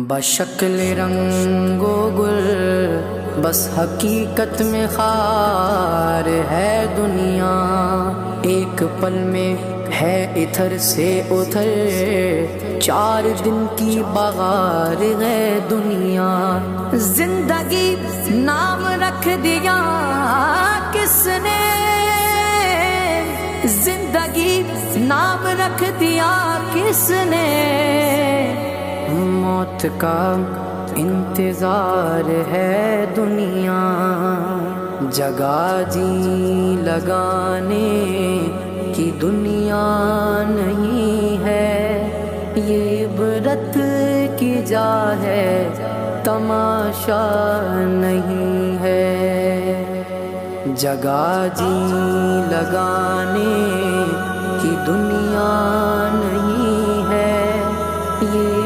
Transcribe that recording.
بشکل رنگ و گل بس حقیقت میں خار ہے دنیا، ایک پل میں ہے ادھر سے ادھر، 4 دن کی بغار ہے دنیا۔ زندگی نام رکھ دیا کس نے، زندگی نام رکھ دیا کس نے، موت کا انتظار ہے دنیا۔ جگہ جی لگانے کی دنیا نہیں ہے، یہ عبرت کی جا ہے تماشا نہیں ہے۔ جگہ جی لگانے کی دنیا